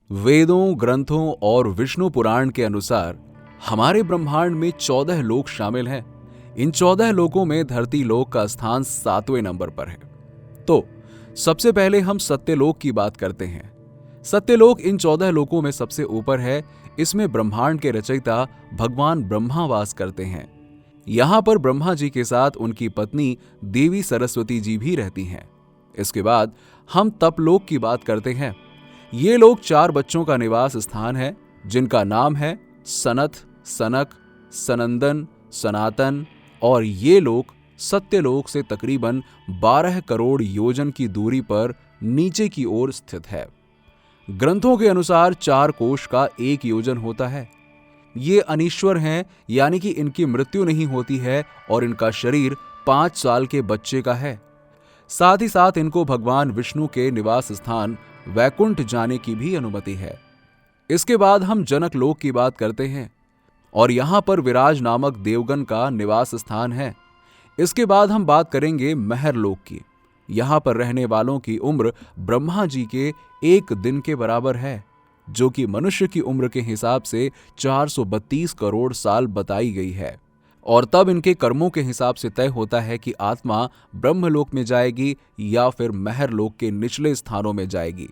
वेदों, ग्रंथों और विष्णु पुराण के अनुसार हमारे ब्रह्मांड में 14 लोक शामिल हैं। इन 14 लोकों में धरती लोक का स्थान 7वें नंबर पर है। तो सबसे पहले हम सत्यलोक की बात करते हैं। सत्यलोक इन 14 लोकों में सबसे ऊपर है। इसमें ब्रह्मांड के रचयिता भगवान ब्रह्मा वास करते हैं। यहां पर ब्रह्मा जी के साथ उनकी पत्नी देवी सरस्वती जी भी रहती हैं। इसके बाद हम तपलोक की बात करते हैं। ये लोग 4 बच्चों का निवास स्थान है, जिनका नाम है सनत, सनक, सनंदन, सनातन। और ये लोग सत्यलोक से तकरीबन 12 करोड़ योजन की दूरी पर नीचे की ओर स्थित है। ग्रंथों के अनुसार 4 कोश का 1 योजन होता है। ये अनीश्वर हैं, यानी कि इनकी मृत्यु नहीं होती है और इनका शरीर 5 साल के बच्चे का है। साथ ही साथ इनको भगवान विष्णु के निवास स्थान वैकुंठ जाने की भी अनुमति है। इसके बाद हम जनक लोक की बात करते हैं और यहां पर विराज नामक देवगन का निवास स्थान है। इसके बाद हम बात करेंगे महर लोक की। यहां पर रहने वालों की उम्र ब्रह्मा जी के 1 दिन के बराबर है, जो कि मनुष्य की उम्र के हिसाब से 432 करोड़ साल बताई गई है। और तब इनके कर्मों के हिसाब से तय होता है कि आत्मा ब्रह्मलोक में जाएगी या फिर महरलोक के निचले स्थानों में जाएगी।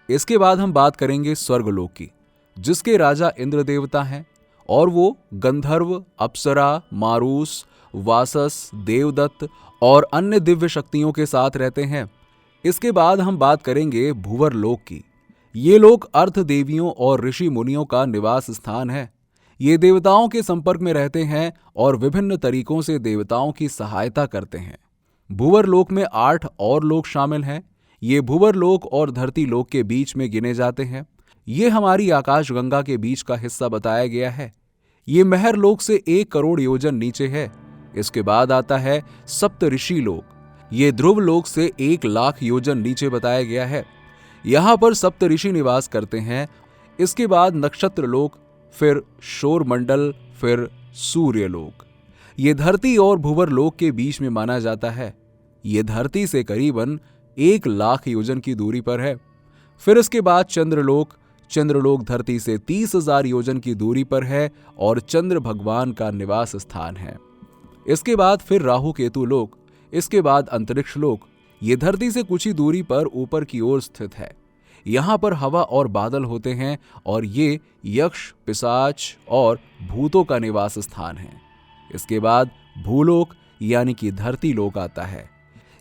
इसके बाद हम बात करेंगे स्वर्गलोक की, जिसके राजा इंद्र देवता हैं और वो गंधर्व, अप्सरा, मारूस, वासस, देवदत्त और अन्य दिव्य शक्तियों के साथ रहते हैं। इसके बाद हम बात करेंगे भूवर लोक की। ये लोग अर्थ देवियों और ऋषि मुनियों का निवास स्थान है। ये देवताओं के संपर्क में रहते हैं और विभिन्न तरीकों से देवताओं की सहायता करते हैं। भूवर लोक में 8 और लोक शामिल हैं। ये भूवर लोक और धरती लोक के बीच में गिने जाते हैं। ये हमारी आकाश गंगा के बीच का हिस्सा बताया गया है। ये महर लोक से 1 करोड़ योजन नीचे है। इसके बाद आता है सप्त ऋषि लोक। ये ध्रुव लोक से 1 लाख योजन नीचे बताया गया है। यहां पर सप्त ऋषि निवास करते हैं। इसके बाद नक्षत्र लोक, फिर शोर मंडल, फिर सूर्य लोक। ये धरती और भूवर लोक के बीच में माना जाता है। ये धरती से करीबन 1 लाख योजन की दूरी पर है। फिर इसके बाद चंद्रलोक। चंद्रलोक धरती से 30,000 योजन की दूरी पर है और चंद्र भगवान का निवास स्थान है। इसके बाद फिर राहु केतु लोक। इसके बाद अंतरिक्ष लोक। ये धरती से कुछ ही दूरी पर ऊपर की ओर स्थित है। यहां पर हवा और बादल होते हैं और ये यक्ष, पिशाच और भूतों का निवास स्थान है। इसके बाद भूलोक यानी कि धरती लोक आता है।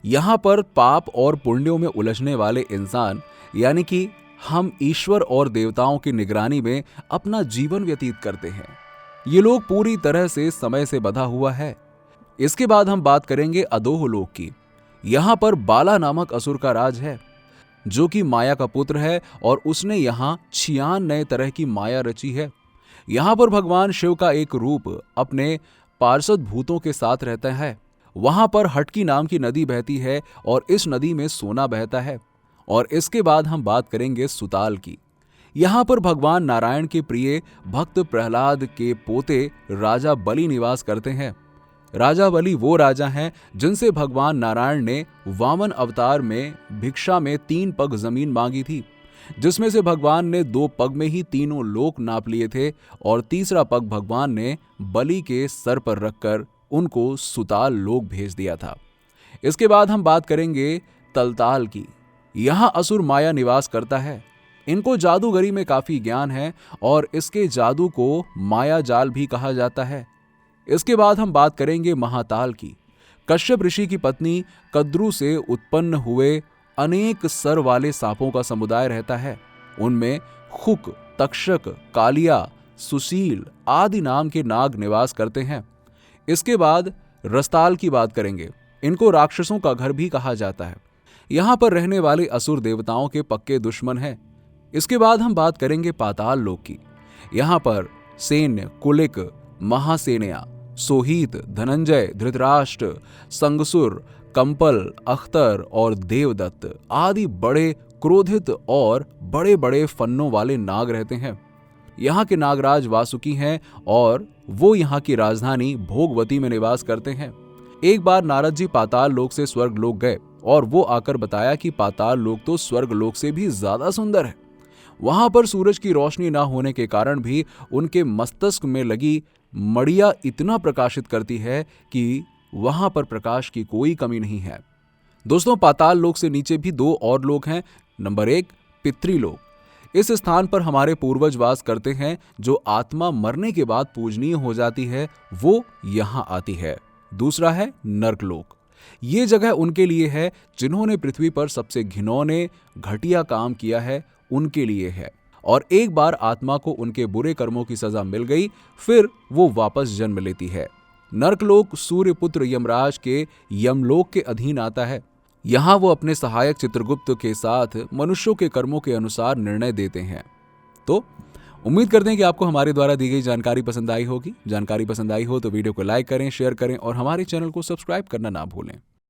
यहां पर पाप और पुण्यों में उलझने वाले इंसान, यानी कि हम ईश्वर और देवताओं की निगरानी में अपना जीवन व्यतीत करते हैं। ये लोक पूरी तरह से समय से बंधा हुआ है। इसके बाद हम बात करेंगे अधोह लोक की। यहां पर बाला नामक असुर का राज है, जो कि माया का पुत्र है और उसने यहां 96 नए तरह की माया रची है। यहां पर भगवान शिव का एक रूप अपने पार्षद भूतों के साथ रहता है। वहां पर हटकी नाम की नदी बहती है और इस नदी में सोना बहता है। और इसके बाद हम बात करेंगे सुताल की। यहां पर भगवान नारायण के प्रिय भक्त प्रहलाद के पोते राजा बलि निवास करते हैं। राजा बलि वो राजा हैं जिनसे भगवान नारायण ने वामन अवतार में भिक्षा में 3 पग जमीन मांगी थी, जिसमें से भगवान ने 2 पग में ही तीनों लोक नाप लिए थे और तीसरा पग भगवान ने बलि के सर पर रखकर उनको सुताल लोक भेज दिया था। इसके बाद हम बात करेंगे तलताल की। यहां असुर माया निवास करता है। इनको जादूगरी में काफी ज्ञान है और इसके जादू को माया जाल भी कहा जाता है। इसके बाद हम बात करेंगे महाताल की। कश्यप ऋषि की पत्नी कद्रू से उत्पन्न हुए अनेक सर वाले सांपों का समुदाय रहता है। उनमें खुक, तक्षक, कालिया, सुशील आदि नाम के नाग निवास करते हैं। इसके बाद रस्ताल की बात करेंगे। इनको राक्षसों का घर भी कहा जाता है। यहां पर रहने वाले असुर देवताओं के पक्के दुश्मन हैं। इसके बाद हम बात करेंगे पाताल लोक की। यहां पर सैन्य, कुलिक, महासेनया, सोहित, धनंजय, धृतराष्ट्र, संगसुर, कंपल, अख्तर और देवदत्त आदि बड़े क्रोधित और बड़े बड़े फन्नों वाले नाग रहते हैं। यहाँ के नागराज वासुकी हैं और वो यहाँ की राजधानी भोगवती में निवास करते हैं। एक बार नारद जी पाताल लोक से स्वर्ग लोक गए और वो आकर बताया कि पाताल लोक तो स्वर्ग लोक से भी ज्यादा सुंदर है। वहां पर सूरज की रोशनी ना होने के कारण भी उनके मस्तिष्क में लगी मड़िया इतना प्रकाशित करती है कि वहां पर प्रकाश की कोई कमी नहीं है। दोस्तों, पाताल लोक से नीचे भी दो और लोक हैं। नंबर 1, पितृलोक। इस स्थान पर हमारे पूर्वज वास करते हैं। जो आत्मा मरने के बाद पूजनीय हो जाती है वो यहां आती है। दूसरा है नर्कलोक। ये जगह उनके लिए है जिन्होंने पृथ्वी पर सबसे घिनौने घटिया काम किया है, उनके लिए है। और एक बार आत्मा को उनके बुरे कर्मों की सजा मिल गई, फिर वो वापस जन्म लेती है। नर्कलोक सूर्यपुत्र यमराज के यमलोक के अधीन आता है। यहां वो अपने सहायक चित्रगुप्त के साथ मनुष्यों के कर्मों के अनुसार निर्णय देते हैं। तो उम्मीद करते हैं कि आपको हमारे द्वारा दी गई जानकारी पसंद आई होगी। जानकारी पसंद आई हो तो वीडियो को लाइक करें, शेयर करें और हमारे चैनल को सब्सक्राइब करना ना भूलें।